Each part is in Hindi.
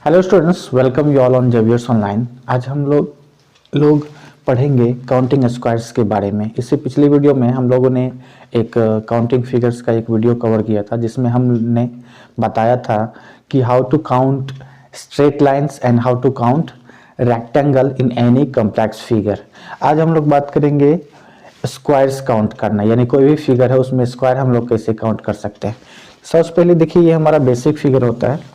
Hello students, welcome you all on Xavier's online. आज हम लोग पढ़ेंगे काउंटिंग स्क्वायर्स के बारे में। इससे पिछली वीडियो में हम लोगों ने एक काउंटिंग फिगर्स का एक वीडियो कवर किया था, जिसमें हमने बताया था कि how to count straight lines and how to count rectangle in any complex figure. आज हम लोग बात करेंगे स्क्वायर्स काउंट करना, यानी कोई भी फिगर है उसमें स्क्वायर हम लोग कैसे काउंट कर सकते हैं। सबसे पहले देखिए, ये हमारा बेसिक फिगर होता है।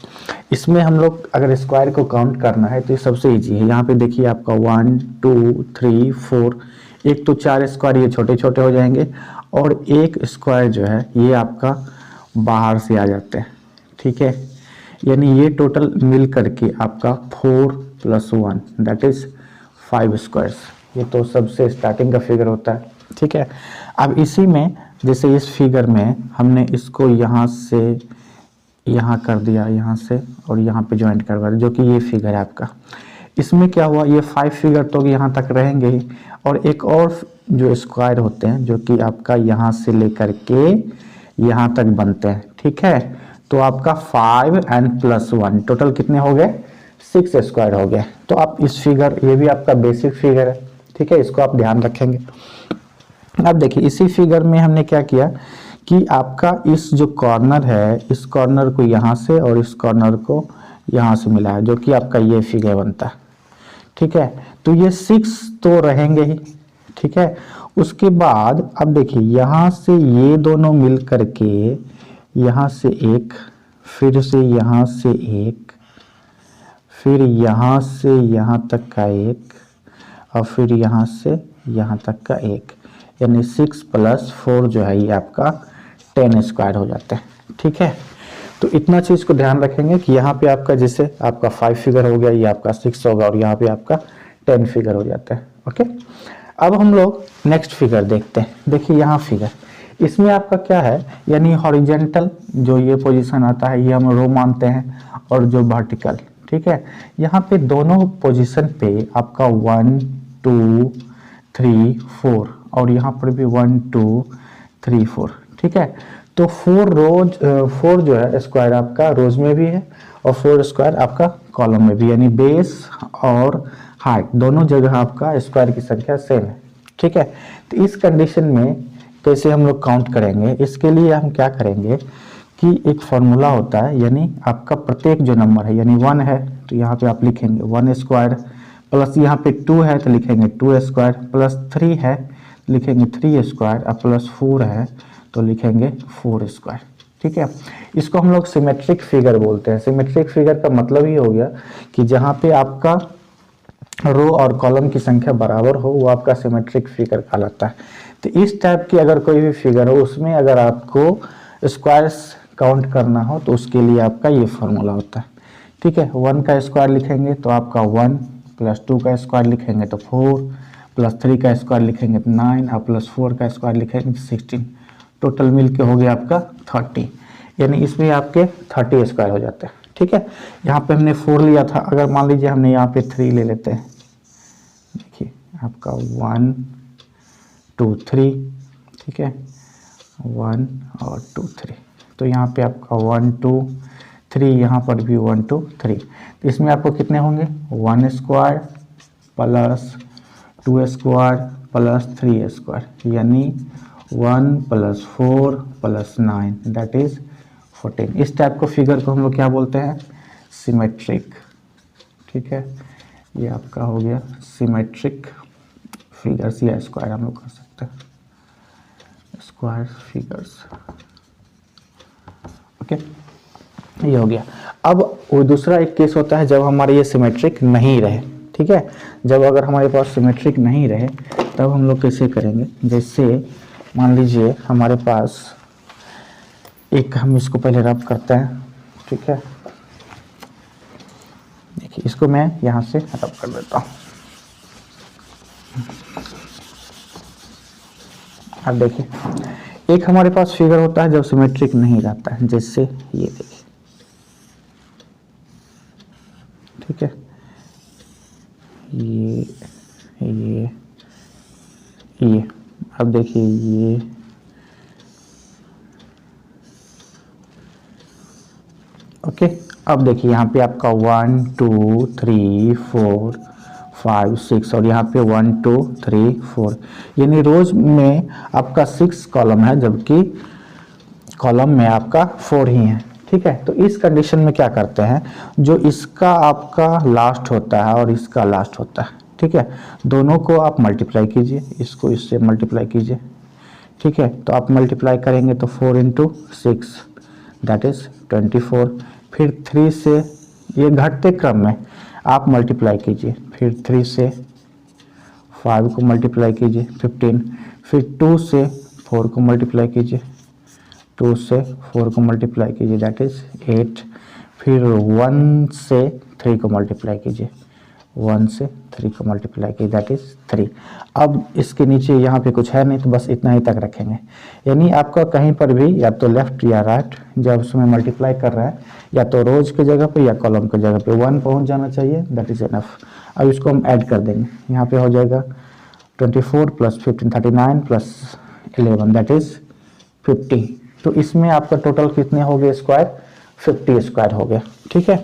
इसमें हम लोग अगर स्क्वायर को काउंट करना है तो ये सबसे इजी है। यहाँ पे देखिए आपका 1 2 3 4, एक तो 4 स्क्वायर ये छोटे छोटे हो जाएंगे और एक स्क्वायर जो है ये आपका बाहर से आ जाते हैं, ठीक है। यानी ये टोटल मिल करके आपका 4 + 1 दैट इज 5 स्क्वायर्स। ये तो सबसे स्टार्टिंग का फिगर होता है, ठीक है। अब इसी में जैसे इस फिगर में हमने इसको यहाँ से यहाँ कर दिया, यहाँ से और यहाँ पे ज्वाइंट करवा दिया, जो कि ये फिगर है आपका। इसमें क्या हुआ, ये 5 फिगर तो यहाँ तक रहेंगे ही, और एक और जो स्क्वायर होते हैं जो कि आपका यहाँ से लेकर के यहाँ तक बनते हैं, ठीक है। तो आपका 5 एंड +1 टोटल कितने हो गए, 6 स्क्वायर हो गए। तो आप इस फिगर, ये भी आपका बेसिक फिगर है, ठीक है, इसको आप ध्यान रखेंगे। अब देखिए इसी फिगर में हमने क्या किया कि आपका इस जो कॉर्नर है, इस कॉर्नर को यहाँ से और इस कॉर्नर को यहाँ से मिला है, जो कि आपका ये फिगर बनता है, ठीक है। तो ये 6 तो रहेंगे ही, ठीक है। उसके बाद अब देखिए यहाँ से ये दोनों मिल करके यहाँ से एक, फिर से यहाँ से एक, फिर यहाँ से यहाँ तक का एक, और फिर यहाँ से यहाँ तक का एक, यानी 6 + 4 जो है ये आपका 10 स्क्वायर हो जाते हैं, ठीक है। तो इतना चीज को ध्यान रखेंगे कि यहाँ पे आपका जैसे आपका 5 फिगर हो गया, ये आपका 6 होगा और यहाँ पे आपका 10 फिगर हो जाता है, ओके। अब हम लोग नेक्स्ट फिगर देखते हैं। देखिए यहाँ फिगर, इसमें आपका क्या है, यानी हॉरिजेंटल जो ये पोजीशन आता है ये हम रो मानते हैं, और जो वर्टिकल, ठीक है। यहाँ पे दोनों पोजीशन पे आपका 1 2 3 4 और यहाँ पर भी 1 2 3 4, ठीक है। तो 4 जो है स्क्वायर आपका रोज में भी है और 4 स्क्वायर आपका कॉलम में भी, यानी बेस और हाइट दोनों जगह आपका स्क्वायर की संख्या सेम है, ठीक है। तो इस कंडीशन में कैसे हम लोग काउंट करेंगे, इसके लिए हम क्या करेंगे कि एक फॉर्मूला होता है, यानी आपका प्रत्येक जो नंबर है, यानी 1 है तो यहाँ पे आप लिखेंगे 1 स्क्वायर, प्लस यहाँ पे 2 है तो लिखेंगे 2 स्क्वायर, प्लस 3 है लिखेंगे 3 स्क्वायर, और प्लस 4 है तो लिखेंगे 4 स्क्वायर, ठीक है। इसको हम लोग सिमेट्रिक फिगर बोलते हैं। सिमेट्रिक फिगर का मतलब ही हो गया कि जहाँ पे आपका रो और कॉलम की संख्या बराबर हो वो आपका सिमेट्रिक फिगर कहलाता है। तो इस टाइप की अगर कोई भी फिगर हो उसमें अगर आपको स्क्वायर्स काउंट करना हो तो उसके लिए आपका ये फॉर्मूला होता है, ठीक है। 1 का स्क्वायर लिखेंगे तो आपका 1, प्लस 2 का स्क्वायर लिखेंगे तो 4, प्लस 3 का स्क्वायर लिखेंगे तो 9, और प्लस 4 का स्क्वायर लिखेंगे तो 16, टोटल मिलके हो गया आपका 30, यानी इसमें आपके 30 स्क्वायर हो जाते हैं, ठीक है। यहाँ पे हमने 4 लिया था, अगर मान लीजिए हमने यहाँ पे 3 ले लेते हैं, देखिए आपका 1 2 3, ठीक है, 1 और 2 3, तो यहाँ पे आपका 1 2 3, यहाँ पर भी 1 2 3, तो इसमें आपको कितने होंगे 1 square plus 2 square plus 3 square, यानी 1 + 4 + 9 दैट इज 14। इस टाइप को फिगर को हम लोग क्या बोलते हैं, सिमेट्रिक, ठीक है। ये आपका हो गया सिमेट्रिक फिगर्स या स्क्वायर हम लोग कर सकते हैं, स्क्वायर फिगर्स, ओके। ये हो गया। अब वो दूसरा एक केस होता है जब हमारे ये सिमेट्रिक नहीं रहे, ठीक है। जब अगर हमारे पास सिमेट्रिक नहीं रहे तब हम लोग कैसे करेंगे, जैसे मान लीजिए हमारे पास एक, हम इसको पहले रब करते हैं, ठीक है। देखिए इसको मैं यहाँ से रब कर देता हूँ। अब देखिए एक हमारे पास फिगर होता है जब सिमेट्रिक नहीं रहता है, जैसे ये देखिए, ठीक है, ये अब देखिए ये ओके। अब देखिए यहाँ पे आपका 1 2 3 4 5 6 और यहाँ पे 1 2 3 4 यानी रोज में आपका 6 कॉलम है, जबकि कॉलम में आपका 4 ही है। ठीक है, तो इस कंडीशन में क्या करते हैं, जो इसका आपका लास्ट होता है और इसका लास्ट होता है, ठीक है, दोनों को आप मल्टीप्लाई कीजिए, इसको इससे मल्टीप्लाई कीजिए। ठीक है, तो आप मल्टीप्लाई करेंगे तो 4 इंटू 6 दैट इज 24। फिर 3 से ये घटते क्रम में आप मल्टीप्लाई कीजिए, फिर 3 से 5 को मल्टीप्लाई कीजिए 15, फिर 2 से 4 को मल्टीप्लाई कीजिए, 2 से 4 को मल्टीप्लाई कीजिए दैट इज 8, फिर 1 से 3 को मल्टीप्लाई कीजिए, 1 से 3 को मल्टीप्लाई कीजिए दैट इज 3। अब इसके नीचे यहाँ पे कुछ है नहीं तो बस इतना ही तक रखेंगे, यानी आपका कहीं पर भी या तो लेफ्ट या राइट जब उसमें मल्टीप्लाई कर रहा है या तो रोज की जगह पे या कॉलम की जगह पे 1 पहुँच जाना चाहिए, दैट इज इनफ। अब इसको हम ऐड कर देंगे, यहाँ पे हो जाएगा 24 प्लस 15 39 प्लस 11 दैट इज 50। तो इसमें आपका टोटल कितने हो गए स्क्वायर, 50 स्क्वायर हो गया। ठीक है,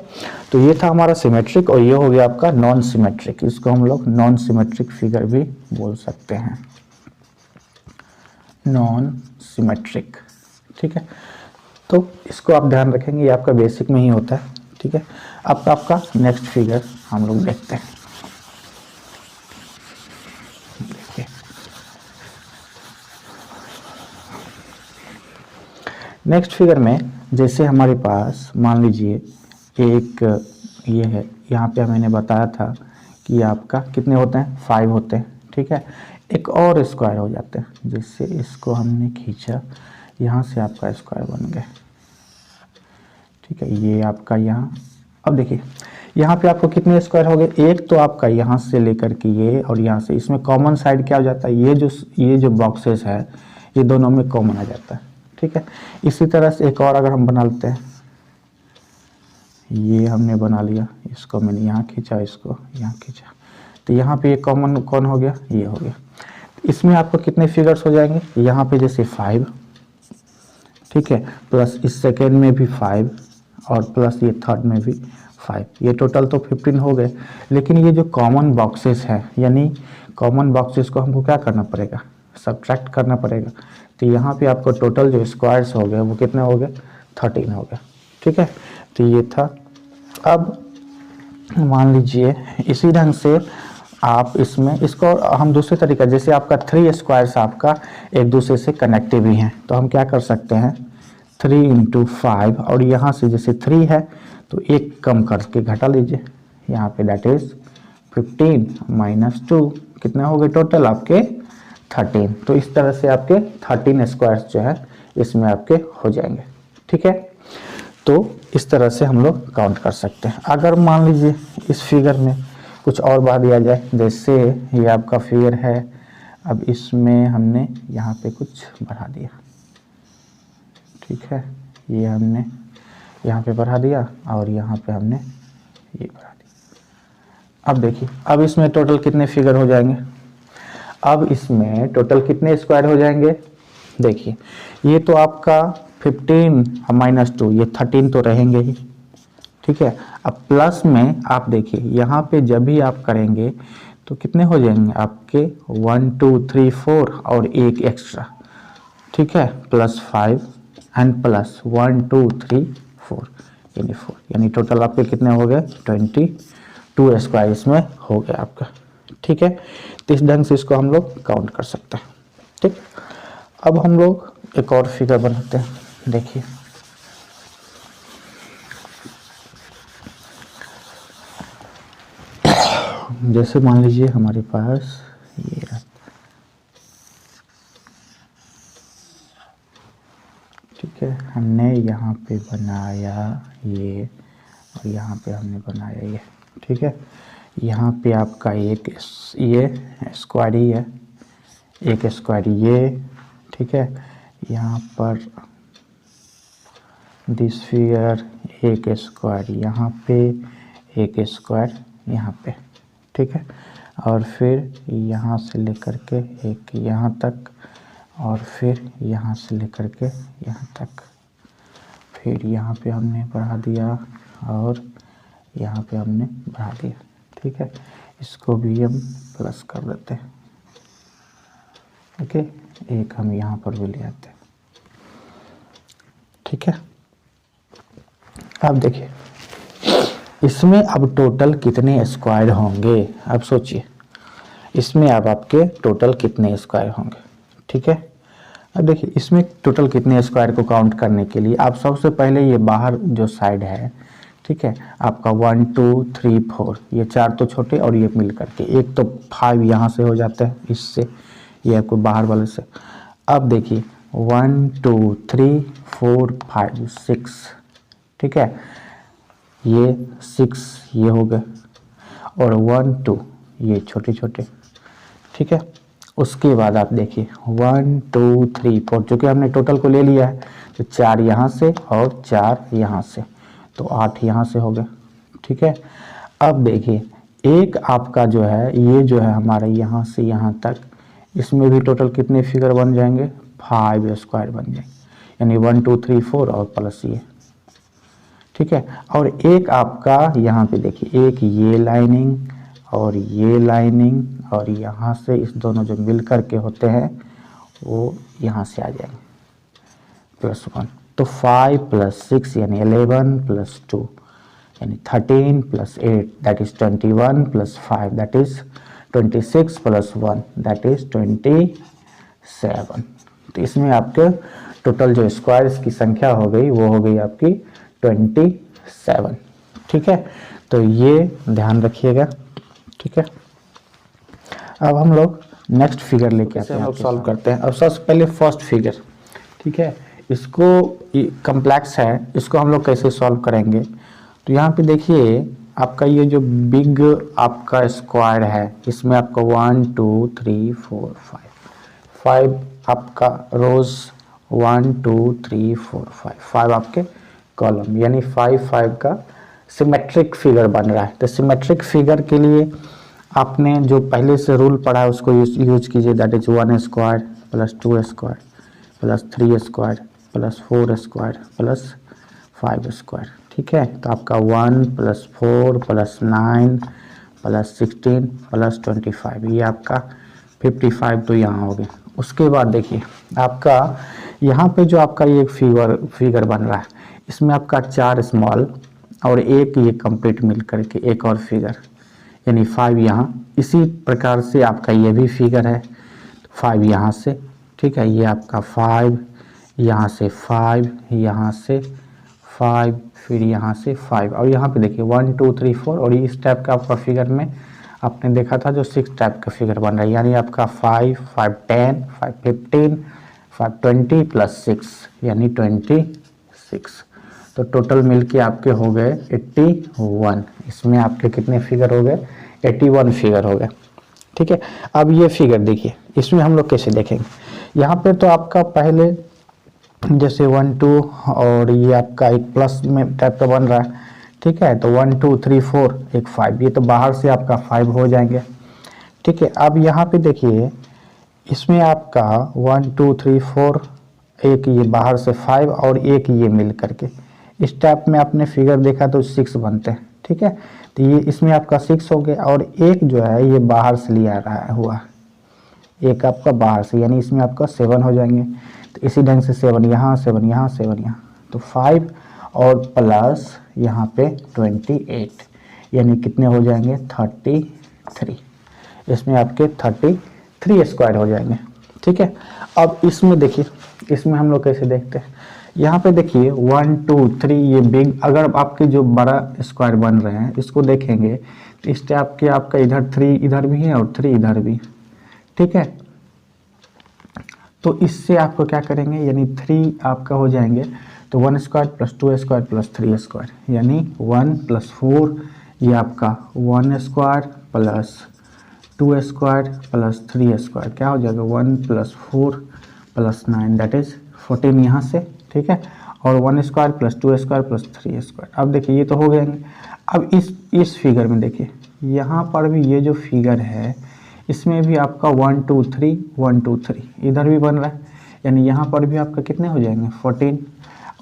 तो ये था हमारा सिमेट्रिक और ये हो गया आपका नॉन सिमेट्रिक। इसको हम लोग नॉन सिमेट्रिक फिगर भी बोल सकते हैं, नॉन सिमेट्रिक। ठीक है, तो इसको आप ध्यान रखेंगे, ये आपका बेसिक में ही होता है। ठीक है, अब आपका नेक्स्ट फिगर हम लोग देखते हैं। नेक्स्ट फिगर में जैसे हमारे पास मान लीजिए एक ये है, यहाँ पे मैंने बताया था कि आपका कितने होते हैं, 5 होते हैं। ठीक है, एक और स्क्वायर हो जाते हैं, जिससे इसको हमने खींचा, यहाँ से आपका स्क्वायर बन गया। ठीक है, ये आपका यहाँ, अब देखिए यहाँ पे आपको कितने स्क्वायर हो गए, एक तो आपका यहाँ से लेकर के ये और यहाँ से, इसमें कॉमन साइड क्या हो जाता है, ये जो बॉक्सेस है ये दोनों में कॉमन आ जाता है। ठीक है, इसी तरह से एक और अगर हम बना लेते हैं, ये हमने बना लिया, इसको मैंने यहाँ खींचा, इसको यहाँ खींचा, तो यहाँ पे ये कॉमन कौन हो गया, ये हो गया। इसमें आपको कितने फिगर्स हो जाएंगे, यहाँ पे जैसे 5, ठीक है, प्लस इस सेकेंड में भी 5 और प्लस ये थर्ड में भी 5, ये टोटल तो 15 हो गए। लेकिन ये जो कॉमन बॉक्सेस है, यानी कॉमन बॉक्सेस को हमको क्या करना पड़ेगा, सब्ट्रैक्ट करना पड़ेगा। तो यहाँ पे आपको टोटल जो स्क्वायर्स हो गए वो कितने हो गए, 13 हो गए। ठीक है, तो ये था। अब मान लीजिए इसी ढंग से आप इसमें इसको हम दूसरे तरीका, जैसे आपका 3 स्क्वायर्स आपका एक दूसरे से कनेक्टिव ही हैं, तो हम क्या कर सकते हैं, 3 इंटू 5 और यहाँ से जैसे 3 है तो एक कम करके घटा लीजिए, यहाँ पे दैट इज 15 माइनस 2 कितना हो गए टोटल आपके 13। तो इस तरह से आपके 13 स्क्वायर्स जो है इसमें आपके हो जाएंगे। ठीक है, तो इस तरह से हम लोग काउंट कर सकते हैं। अगर मान लीजिए इस फिगर में कुछ और बढ़ा दिया जाए, जैसे ये आपका फिगर है, अब इसमें हमने यहाँ पे कुछ बढ़ा दिया। ठीक है, ये हमने यहाँ पे बढ़ा दिया और यहाँ पे हमने ये बढ़ा दिया। अब देखिए, अब इसमें टोटल कितने फिगर हो जाएंगे, अब इसमें टोटल कितने स्क्वायर हो जाएंगे, देखिए ये तो आपका 15 माइनस 2 ये 13 तो रहेंगे ही। ठीक है, अब प्लस में आप देखिए यहाँ पे जब भी आप करेंगे तो कितने हो जाएंगे आपके 1 2 3 4 और एक एक्स्ट्रा। ठीक है, प्लस 5 एंड प्लस 1 2 3 4 यानी 4, यानी टोटल आपके कितने हो गए 22 स्क्वायर इसमें हो गया आपका। ठीक है, तो इस ढंग से इसको हम लोग काउंट कर सकते हैं। ठीक, अब हम लोग एक और फिगर बनाते हैं। देखिए जैसे मान लीजिए हमारे पास ये रहा, ठीक है, हमने यहाँ पे बनाया ये और यहाँ पे हमने बनाया ये। ठीक है, यहाँ पे आपका एक ये स्क्वायर ही है, एक स्क्वायर ये। ठीक है, यहाँ पर दिस फिगर एक स्क्वायर यहाँ पे, एक स्क्वायर यहाँ पे। ठीक है, और फिर यहाँ से लेकर के एक यहाँ तक और फिर यहाँ से लेकर के यहाँ तक, फिर यहाँ पे हमने बढ़ा दिया और यहाँ पे हमने बढ़ा दिया, ठीक है। इसको भी हम प्लस कर देते हैं, ओके। एक हम यहाँ पर भी ले आते हैं, ठीक है। अब देखिए इसमें अब टोटल कितने स्क्वायर होंगे, अब सोचिए इसमें अब आपके टोटल कितने स्क्वायर होंगे, ठीक है। अब देखिए इसमें टोटल कितने स्क्वायर को काउंट करने के लिए आप सबसे पहले ये बाहर जो साइड है, ठीक है, आपका 1 2 3 4 ये 4 तो छोटे और ये मिल करके एक तो 5 यहाँ से हो जाता है इससे, ये आपको बाहर वाले से। अब देखिए 1 2 3 4 5 6, ठीक है, ये 6 ये हो गए और 1 2 ये छोटे छोटे, ठीक है। उसके बाद आप देखिए 1 2 3 4 चूँकि हमने टोटल को ले लिया है तो 4 यहाँ से और 4 यहाँ से, तो 8 यहाँ से हो गए, ठीक है। अब देखिए एक आपका जो है ये जो है हमारा यहाँ से यहाँ तक, इसमें भी टोटल कितने फिगर बन जाएंगे, 5 स्क्वायर बन जाएंगे, यानी 1 2 3 4 और प्लस ये, ठीक है। और एक आपका यहाँ पे देखिए एक ये लाइनिंग और ये लाइनिंग और यहाँ से इस दोनों जो मिल कर के होते हैं वो यहाँ से आ जाएंगे +1, तो 5 + 6 यानी 11 + 2 यानी 13 + 8 that is 21 + 5 that is 26 + 1 that is 27। तो इसमें आपके टोटल जो स्क्वायर्स की संख्या हो गई वो हो गई आपकी 27, ठीक है। तो ये ध्यान रखिएगा, ठीक है। अब हम लोग नेक्स्ट फिगर लेके आते हैं, हम लोग सॉल्व करते हैं। अब सबसे पहले फर्स्ट फिगर, ठीक है, इसको कम्प्लेक्स है, इसको हम लोग कैसे सॉल्व करेंगे। तो यहाँ पे देखिए आपका ये जो बिग आपका स्क्वायर है इसमें आपका 1 2 3 4 5 आपका रोज 1 2 3 4 5 आपके कॉलम, यानी 5 का सिमेट्रिक फिगर बन रहा है। तो सिमेट्रिक फिगर के लिए आपने जो पहले से रूल पढ़ा है उसको यूज कीजिए, that is 1 square + 2 square + 3 square + 4 square + 5 square, ठीक है। तो आपका 1 + 4 + 9 + 16 + 25 ये आपका 55 तो यहाँ हो गया। उसके बाद देखिए आपका यहाँ पे जो आपका ये फिगर बन रहा है इसमें आपका 4 स्मॉल और एक ये कंप्लीट मिल करके एक और फिगर यानी 5 यहाँ, इसी प्रकार से आपका ये भी फिगर है 5 यहाँ से, ठीक है, ये आपका 5 यहाँ से 5 यहाँ से 5 फिर यहाँ से 5 और यहाँ पे देखिए 1 2 3 4 और इस टाइप का आपका फिगर में आपने देखा था जो 6 टाइप का फिगर बन रहा है, यानी आपका 5 5 10 5 15 5 20 + 6 यानी 26। तो टोटल मिलके आपके हो गए 81। इसमें आपके कितने फिगर हो गए, 81 फिगर हो गए, ठीक है। अब ये फिगर देखिए इसमें हम लोग कैसे देखेंगे, यहाँ पे तो आपका पहले जैसे 1 2 और ये आपका एक प्लस में टाइप का बन रहा है, ठीक है। तो 1 2 3 4 एक 5 ये तो बाहर से आपका 5 हो जाएंगे, ठीक है। अब यहाँ पे देखिए इसमें आपका 1 2 3 4 एक ये बाहर से 5 और एक ये मिल करके इस टाइप में आपने फिगर देखा तो 6 बनते हैं, ठीक है। तो ये इसमें आपका 6 हो गया और एक जो है ये बाहर से लिया रहा हुआ एक आपका बाहर से, यानी इसमें आपका 7 हो जाएंगे। तो इसी ढंग से 7 यहाँ 7 यहाँ 7 यहाँ, तो 5 और प्लस यहाँ पे 28 यानी कितने हो जाएंगे 33। इसमें आपके 33 स्क्वायर हो जाएंगे, ठीक है। अब इसमें देखिए इसमें हम लोग कैसे देखते हैं, यहाँ पे देखिए 1 2 3 ये बिग, अगर आपके जो बड़ा स्क्वायर बन रहे हैं इसको देखेंगे तो इस टाइप के आपका इधर 3 इधर भी है और 3 इधर भी, ठीक है। तो इससे आपको क्या करेंगे, यानी 3 आपका हो जाएंगे तो 1 स्क्वायर + 2 स्क्वायर + 3 स्क्वायर यानी 1 + 4 ये आपका 1 स्क्वायर + 2 स्क्वायर + 3 स्क्वायर क्या हो जाएगा 1 + 4 + 9 दैट इज 14 यहाँ से, ठीक है। और 1 स्क्वायर + 2 स्क्वायर + 3 स्क्वायर। अब देखिए ये तो हो गए। अब इस फिगर में देखिए यहाँ पर भी ये जो फिगर है इसमें भी आपका 1 2 3 1 2 3 इधर भी बन रहा है, यानी यहाँ पर भी आपका कितने हो जाएंगे 14।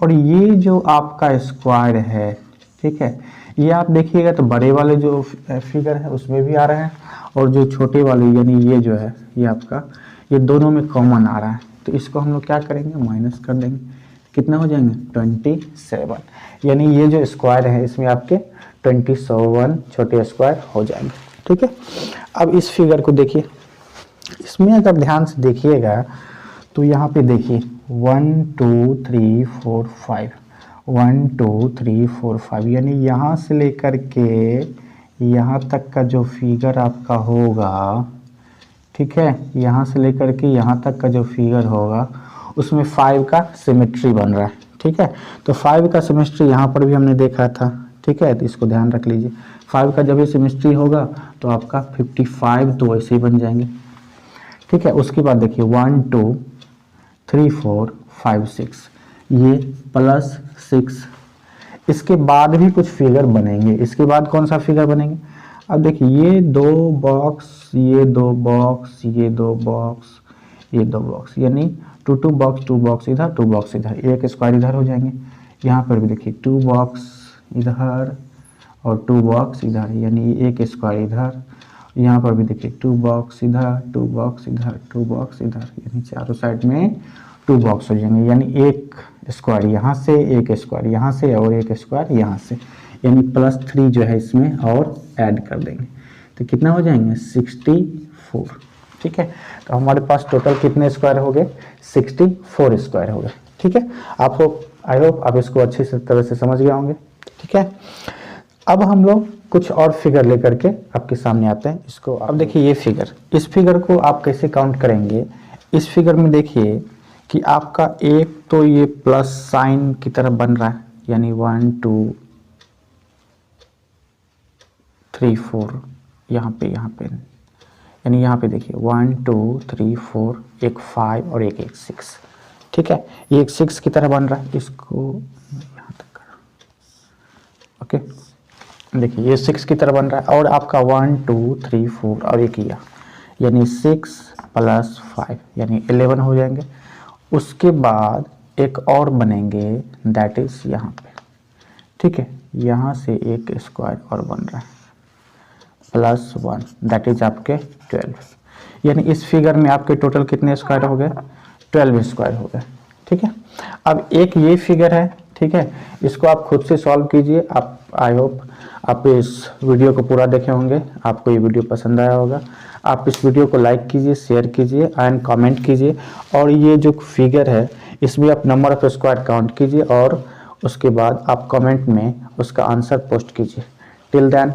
और ये जो आपका स्क्वायर है, ठीक है। ये आप देखिएगा तो बड़े वाले जो फिगर है उसमें भी आ रहे हैं, और जो छोटे वाले यानी ये जो है ये आपका, ये दोनों में कॉमन आ रहा है। तो इसको हम लोग क्या करेंगे, माइनस कर देंगे। कितना हो जाएंगे 27, यानी ये जो स्क्वायर है इसमें आपके 27 छोटे स्क्वायर हो जाएंगे। ठीक है। अब इस फिगर को देखिए, इसमें अगर ध्यान से देखिएगा तो यहाँ पे देखिए 1 2 3 4 5, 1 2 3 4 5, यानी यहाँ से लेकर के यहाँ तक का जो फिगर आपका होगा, ठीक है, यहाँ से लेकर के यहाँ तक का जो फिगर होगा उसमें 5 का सिमेट्री बन रहा है। ठीक है। तो 5 का सिमेट्री यहाँ पर भी हमने देखा था। ठीक है। तो इसको ध्यान रख लीजिए, 5 का जब ये सिमेट्री होगा तो आपका 55 तो ऐसे ही बन जाएंगे। ठीक है। उसके बाद देखिए 1 2 3 4 5 6, ये +6। इसके बाद भी कुछ फिगर बनेंगे। इसके बाद कौन सा फिगर बनेंगे, अब देखिए ये 2 बॉक्स, ये 2 बॉक्स, ये 2 बॉक्स, ये 2 बॉक्स, यानी 2 बॉक्स, 2 बॉक्स इधर, 2 बॉक्स इधर, एक स्क्वायर इधर हो जाएंगे। यहाँ पर भी देखिए 2 बॉक्स इधर और 2 बॉक्स इधर, यानी एक स्क्वायर इधर। यहाँ पर भी देखिए 2 बॉक्स इधर, 2 बॉक्स इधर, 2 बॉक्स इधर, यानी चारों साइड में 2 बॉक्स हो जाएंगे। यानी एक स्क्वायर यहाँ से, एक स्क्वायर यहाँ से और एक स्क्वायर यहाँ से, यानी +3 जो है इसमें और ऐड कर देंगे तो कितना हो जाएंगे 64। ठीक है। तो हमारे पास टोटल कितने स्क्वायर हो गए, 64 स्क्वायर हो गए। ठीक है। आपको आई होप आप इसको अच्छी तरह से समझ गए होंगे। ठीक है। अब हम लोग कुछ और फिगर लेकर के आपके सामने आते हैं। इसको अब देखिए ये फिगर, इस फिगर को आप कैसे काउंट करेंगे। इस फिगर में देखिए कि आपका एक तो ये प्लस साइन की तरह बन रहा है, यानी 1 2 3 4, यहाँ पे यानी यहाँ पे देखिए 1 2 3 4, एक 5 और एक 6। ठीक है। ये एक 6 की तरह बन रहा है, इसको यहाँ तक करो। ओके, देखिए ये 6 की तरह बन रहा है, और आपका 1 2 3 4 और एक यानी 6 + 5 यानी 11 हो जाएंगे। उसके बाद एक और बनेंगे, दैट इज यहाँ पे। ठीक है। यहाँ से एक स्क्वायर और बन रहा है +1, दैट इज आपके 12, यानी इस फिगर में आपके टोटल कितने स्क्वायर हो गए, 12 स्क्वायर हो गए। ठीक है। अब एक ये फिगर है। ठीक है। इसको आप खुद से सॉल्व कीजिए। आप आई होप आप इस वीडियो को पूरा देखे होंगे, आपको ये वीडियो पसंद आया होगा। आप इस वीडियो को लाइक कीजिए, शेयर कीजिए एंड कमेंट कीजिए, और ये जो फिगर है इसमें आप नंबर ऑफ स्क्वायर काउंट कीजिए और उसके बाद आप कमेंट में उसका आंसर पोस्ट कीजिए। Till then